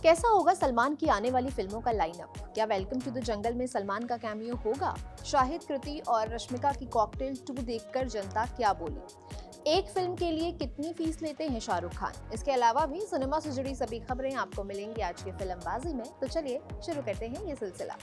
कैसा होगा सलमान की आने वाली फिल्मों का लाइनअप? क्या वेलकम टू द जंगल में सलमान का कैमियो होगा? शाहिद, कृति और रश्मिका की कॉकटेल 2 देखकर जनता क्या बोली? एक फिल्म के लिए कितनी फीस लेते हैं शाहरुख खान? इसके अलावा भी सिनेमा से जुड़ी सभी खबरें आपको मिलेंगी आज की फिल्मबाजी में। तो चलिए शुरू करते हैं ये सिलसिला।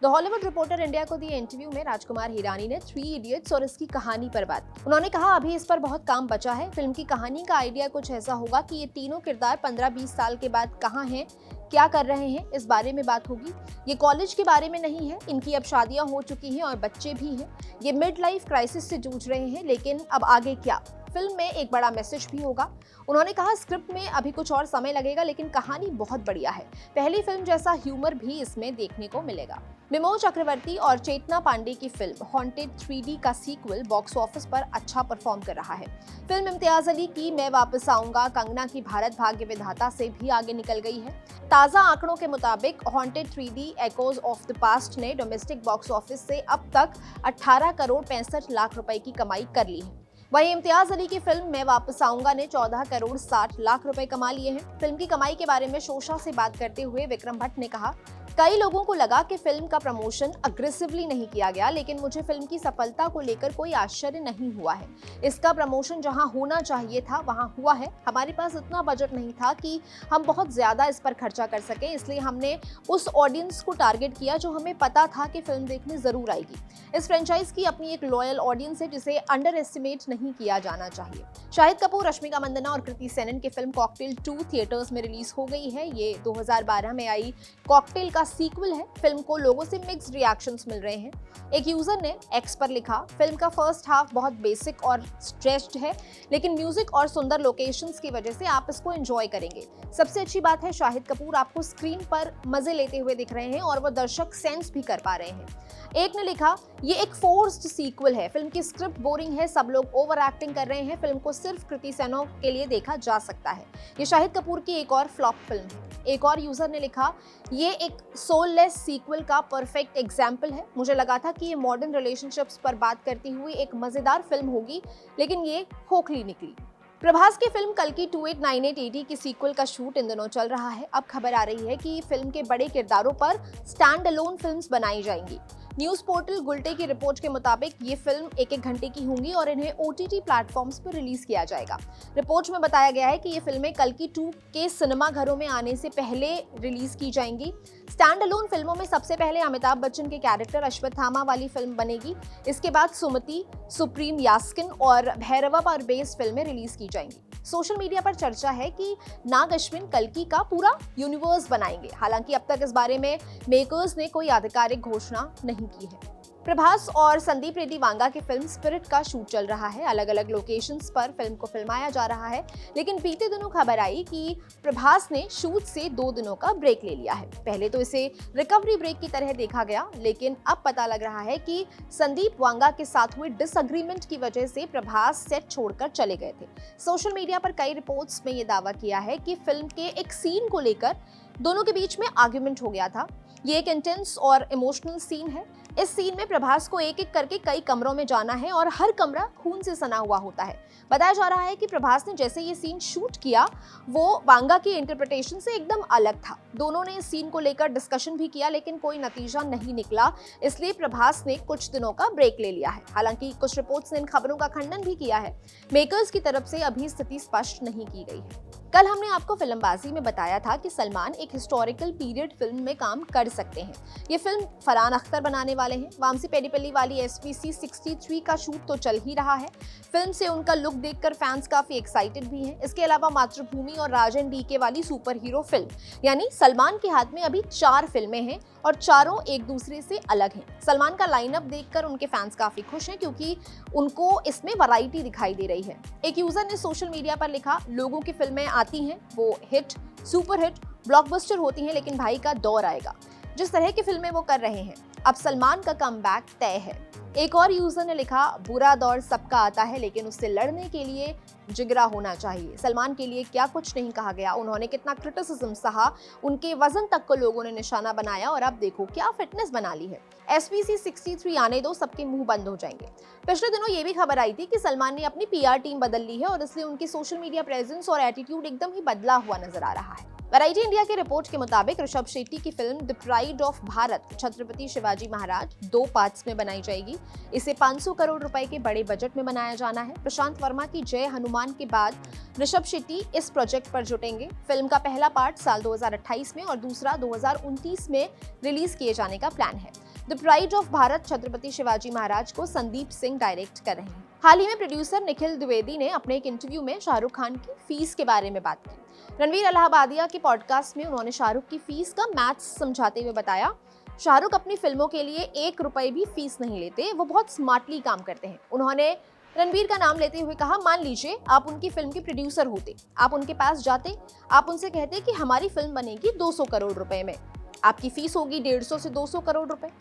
द हॉलीवुड रिपोर्टर इंडिया को दिए इंटरव्यू में राजकुमार हिरानी ने 3 इडियट्स और इसकी कहानी पर बात की। उन्होंने कहा, अभी इस पर बहुत काम बचा है। फिल्म की कहानी का आइडिया कुछ ऐसा होगा कि ये तीनों किरदार 15-20 साल के बाद कहाँ हैं, क्या कर रहे हैं, इस बारे में बात होगी। ये कॉलेज के बारे में नहीं है, इनकी अब शादियां हो चुकी हैं और बच्चे भी हैं। ये मिड लाइफ क्राइसिस से जूझ रहे हैं, लेकिन अब आगे क्या? फिल्म में एक बड़ा मैसेज भी होगा। उन्होंने कहा, स्क्रिप्ट में अभी कुछ और समय लगेगा, लेकिन कहानी बहुत बढ़िया है। पहली फिल्म जैसा ह्यूमर भी इसमें देखने को मिलेगा। विमोल चक्रवर्ती और चेतना पांडे की फिल्म हॉन्टेड 3D का सीक्वल बॉक्स ऑफिस पर अच्छा परफॉर्म कर रहा है। फिल्म इम्तियाज अली की मैं वापस आऊंगा, कंगना की भारत भाग्य विधाता से भी आगे निकल गई है। ताजा आंकड़ों के मुताबिक haunted 3D echoes of the past ने डोमेस्टिक बॉक्स ऑफिस से अब तक 18 करोड़ 65 लाख रुपए की कमाई कर ली है। वहीं इम्तियाज अली की फिल्म मैं वापस आऊंगा ने 14 करोड़ 60 लाख रुपए कमा लिए हैं। फिल्म की कमाई के बारे में शोशा से बात करते हुए विक्रम भट्ट ने कहा, कई लोगों को लगा कि फिल्म का प्रमोशन अग्रेसिवली नहीं किया गया, लेकिन मुझे फिल्म की सफलता को लेकर कोई आश्चर्य नहीं हुआ है। इसका प्रमोशन जहां होना चाहिए था वहां हुआ है। हमारे पास इतना बजट नहीं था कि हम बहुत ज्यादा इस पर खर्चा कर सकें, इसलिए हमने उस ऑडियंस को टारगेट किया जो हमें पता था कि फिल्म देखने जरूर आएगी। इस फ्रेंचाइज की अपनी एक लॉयल ऑडियंस है जिसे अंडर एस्टिमेट नहीं किया जाना चाहिए। शाहिद कपूर, रश्मिका मंदाना और कृति सेनन की फिल्म कॉकटेल 2 थिएटर्स में रिलीज हो गई है। ये 2012 में आई कॉकटेल का सीक्वल है। फिल्म को लोगों से मिक्स्ड रिएक्शंस मिल रहे हैं। एक यूजर ने एक्स पर लिखा, फिल्म का फर्स्ट हाफ बहुत बेसिक और स्ट्रेस्ड है, लेकिन म्यूजिक और सुंदर लोकेशंस की वजह से आप इसको एंजॉय करेंगे। सबसे अच्छी बात है, शाहिद कपूर आपको स्क्रीन पर मजे लेते हुए दिख रहे हैं और वो दर्शक सेंस भी कर पा रहे हैं। एक ने लिखा, ये एक फोर्स्ड सीक्वल है, फिल्म की स्क्रिप्ट बोरिंग है, सब लोग ओवर एक्टिंग कर रहे हैं, फिल्म को सिर्फ कृति सेनन के लिए देखा जा सकता है। ये शाहिद कपूर की एक और फ्लॉप फिल्म है। एक और यूजर ने लिखा, ये एक सोललेस सीक्वल का परफेक्ट एग्जाम्पल है। मुझे लगा था कि ये मॉडर्न रिलेशनशिप्स पर बात करती हुई एक मजेदार फिल्म होगी, लेकिन ये खोखली निकली। प्रभास की फिल्म कल्कि 289880 की सीक्वल का शूट इन दिनों चल रहा है। अब खबर आ रही है कि फिल्म के बड़े किरदारों पर स्टैंड अलोन फिल्म्स बनाई जाएंगी। न्यूज पोर्टल गुल्टे की रिपोर्ट के मुताबिक ये फिल्म 1-1 घंटे की होंगी और इन्हें OTT प्लेटफॉर्म्स पर रिलीज किया जाएगा। रिपोर्ट में बताया गया है कि ये फिल्में कल्कि 2 के सिनेमा घरों में आने से पहले रिलीज की जाएंगी। स्टैंड अलोन फिल्मों में सबसे पहले अमिताभ बच्चन के कैरेक्टर अश्वत्थामा वाली फिल्म बनेगी। इसके बाद सुमति, सुप्रीम यास्किन और भैरवा पर बेस्ड फिल्में रिलीज की जाएंगी। सोशल मीडिया पर चर्चा है कि नाग अश्विन कल्कि का पूरा यूनिवर्स बनाएंगे। हालांकि अब तक इस बारे में मेकर्स ने कोई आधिकारिक घोषणा नहीं की है। प्रभास और संदीप रेड्डी वांगा की फिल्म स्पिरिट का शूट चल रहा है। अलग अलग लोकेशंस पर फिल्म को फिल्माया जा रहा है, लेकिन बीते दिनों खबर आई कि प्रभास ने शूट से 2 दिनों का ब्रेक ले लिया है। पहले तो इसे रिकवरी ब्रेक की तरह देखा गया, लेकिन अब पता लग रहा है कि संदीप वांगा के साथ हुए डिसएग्रीमेंट की वजह से प्रभास सेट छोड़कर चले गए थे। सोशल मीडिया पर कई रिपोर्ट्स में ये दावा किया है कि फिल्म के एक सीन को लेकर दोनों के बीच में आर्ग्यूमेंट हो गया था। ये एक इंटेंस और इमोशनल सीन है। इस सीन में प्रभास को एक-एक करके कई कमरों में जाना है और हर कमरा खून से सना हुआ होता है। बताया जा रहा है कि प्रभास ने जैसे ये सीन शूट किया, वो वांगा की इंटरप्रिटेशन से एकदम अलग था। दोनों ने इस सीन को लेकर डिस्कशन भी किया, लेकिन कोई नतीजा नहीं निकला, इसलिए प्रभास ने कुछ दिनों का ब्रेक ले लिया है। हालांकि कुछ रिपोर्ट्स ने इन खबरों का खंडन भी किया है। मेकर्स की तरफ से अभी स्थिति स्पष्ट नहीं की गई है। कल हमने आपको फिल्मबाजी में बताया था कि सलमान एक हिस्टोरिकल पीरियड फिल्म में काम कर सकते हैं। ये फिल्म फरहान अख्तर बनाने वाले हैं। वामसी पेडिपल्ली वाली SVC 63 का शूट तो चल ही रहा है। फिल्म से उनका लुक देखकर फैंस काफी एक्साइटेड भी हैं। इसके अलावा मातृभूमि और राजन DK वाली सुपर हीरो फिल्म, यानी सलमान के हाथ में अभी 4 फिल्में हैं और चारों एक दूसरे से अलग हैं। सलमान का लाइनअप देखकर उनके फैंस काफी खुश हैं, क्योंकि उनको इसमें वैरायटी दिखाई दे रही है। एक यूजर ने सोशल मीडिया पर लिखा, लोगों की फिल्में आती हैं, वो हिट, सुपर हिट, ब्लॉकबस्टर होती हैं, लेकिन भाई का दौर आएगा। जिस तरह की फिल्में वो कर रहे हैं, अब सलमान का कमबैक तय है। एक और यूजर ने लिखा, बुरा दौर सबका आता है लेकिन उससे लड़ने के लिए जिगरा होना चाहिए। सलमान के लिए क्या कुछ नहीं कहा गया, उन्होंने कितना क्रिटिसिज्म सहा, उनके वजन तक को लोगों ने निशाना बनाया और अब देखो क्या फिटनेस बना ली है। SPC 63 आने दो, सबके मुंह बंद हो जाएंगे। पिछले दिनों ये भी खबर आई थी कि सलमान ने अपनी PR टीम बदल ली है और इसलिए उनकी सोशल मीडिया प्रेजेंस और एटीट्यूड एकदम ही बदला हुआ नजर आ रहा है। वैरायटी इंडिया के रिपोर्ट के मुताबिक ऋषभ शेट्टी की film the pride of Bharat Chhatrapati Shivaji Maharaj 2 parts में बनाई जाएगी। इसे 500 करोड़ रुपए के बड़े बजट में बनाया जाना है। प्रशांत वर्मा की जय हनुमान के बाद ऋषभ शेट्टी इस प्रोजेक्ट पर जुटेंगे। फिल्म का पहला पार्ट साल 2028 में और दूसरा 2029 में रिलीज किए जाने का प्लान है। The pride of Bharat Chhatrapati Shivaji Maharaj को संदीप सिंह डायरेक्ट कर रहे हैं। हाल ही में प्रोड्यूसर निखिल द्विवेदी ने अपने एक इंटरव्यू में शाहरुख खान की फीस के बारे में बात की। रणवीर इलाहाबादिया के पॉडकास्ट में उन्होंने शाहरुख की फीस का मैथ्स समझाते हुए बताया, शाहरुख अपनी फिल्मों के लिए 1 रुपए भी फीस नहीं लेते, वो बहुत स्मार्टली काम करते हैं। उन्होंने रणवीर का नाम लेते हुए कहा, मान लीजिए आप उनकी फिल्म के प्रोड्यूसर होते, आप उनके पास जाते, आप उनसे कहते कि हमारी फिल्म बनेगी 200 करोड़ रुपए में, आपकी फीस होगी 150 से 200 करोड़ रुपए।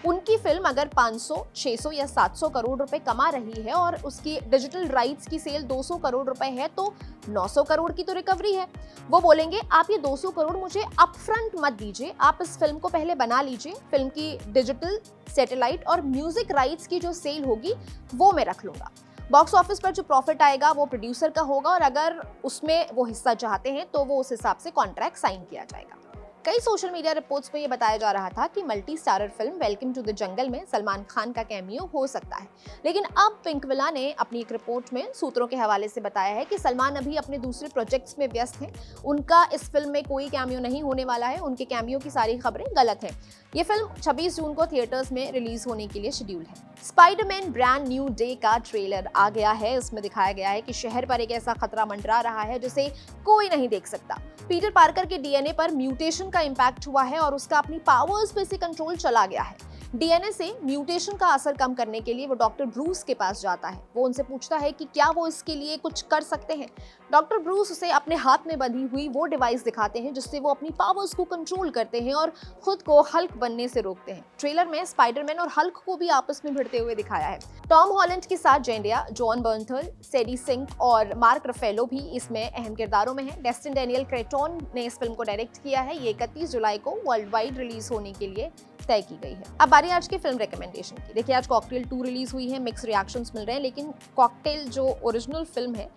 उनकी फिल्म अगर 500, 600 या 700 करोड़ रुपए कमा रही है और उसकी डिजिटल राइट्स की सेल 200 करोड़ रुपए है तो 900 करोड़ की तो रिकवरी है। वो बोलेंगे आप ये 200 करोड़ मुझे अपफ्रंट मत दीजिए, आप इस फिल्म को पहले बना लीजिए, फिल्म की डिजिटल, सैटेलाइट और म्यूजिक राइट्स की जो सेल होगी वो मैं रख लूंगा। बॉक्स ऑफिस पर जो प्रॉफिट आएगा वो प्रोड्यूसर का होगा और अगर उसमें वो हिस्सा चाहते हैं तो वो उस हिसाब से कॉन्ट्रैक्ट साइन किया जाएगा। कई सोशल मीडिया रिपोर्ट्स में ये बताया जा रहा था कि multi starrer film welcome to the jungle में सलमान खान का कैमियो हो सकता है, लेकिन अब पिंकविला ने अपनी एक रिपोर्ट में सूत्रों के हवाले से बताया है कि सलमान अभी अपने दूसरे प्रोजेक्ट्स में व्यस्त हैं, उनका इस फिल्म में कोई कैमियो नहीं होने वाला है, उनके कैमियो की सारी खबरें गलत हैं। ये फिल्म 26 जून को थिएटर्स में रिलीज होने के लिए शेड्यूल है। स्पाइडरमैन ब्रांड न्यू डे का ट्रेलर आ गया है। इसमें दिखाया गया है कि शहर पर एक ऐसा खतरा मंडरा रहा है जिसे कोई नहीं देख सकता। पीटर पार्कर के DNA पर म्यूटेशन का इम्पैक्ट हुआ है और उसका अपनी पावर्स पे से कंट्रोल चला गया है। DNA से म्यूटेशन का असर कम करने के लिए वो डॉक्टर ब्रूस के पास जाता है। वो उनसे पूछता है कि क्या वो इसके लिए कुछ कर सकते हैं। डॉक्टर ब्रूस उसे अपने हाथ में बंधी हुई वो डिवाइस दिखाते हैं जिससे वो अपनी पावर्स को कंट्रोल करते हैं और खुद को हल्क बनने से रोकते हैं। ट्रेलर में स्पाइडरमैन और हल्क को भी आपस में भिड़ते हुए दिखाया है। टॉम हॉलैंड के साथ जेंडिया, जॉन बर्नथल, सेडी सिंह और मार्क रफेलो भी इसमें अहम किरदारों में हैं। डेस्टिन डेनियल क्रेटोन ने इस फिल्म को डायरेक्ट किया है। ये 31 जुलाई को वर्ल्ड वाइड रिलीज होने के लिए तय की गई है। अब बारी आज की फिल्म रिकमेंडेशन की। देखिए आज कॉकटेल 2 रिलीज हुई है, मिक्स रिएक्शंस मिल रहे हैं, लेकिन कॉकटेल जो ओरिजिनल फिल्म है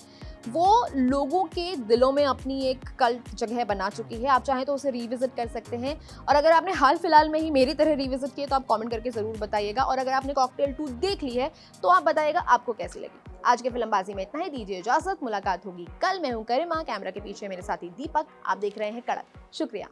वो लोगों के दिलों में अपनी एक कल्ट जगह बना चुकी है। आप चाहें तो उसे रिविजिट कर सकते हैं और अगर आपने हाल फिलहाल में ही मेरी तरह रिविजिट किए तो आप कमेंट करके जरूर बताइएगा और अगर आपने कॉकटेल 2 देख ली है तो आप बताइएगा आपको कैसी लगी। आज के फिल्मबाजी में इतना ही, दीजिए इजाजत, मुलाकात होगी कल। मैं हूं करिमा, कैमरा के पीछे मेरे साथी दीपक, आप देख रहे हैं कड़क। शुक्रिया।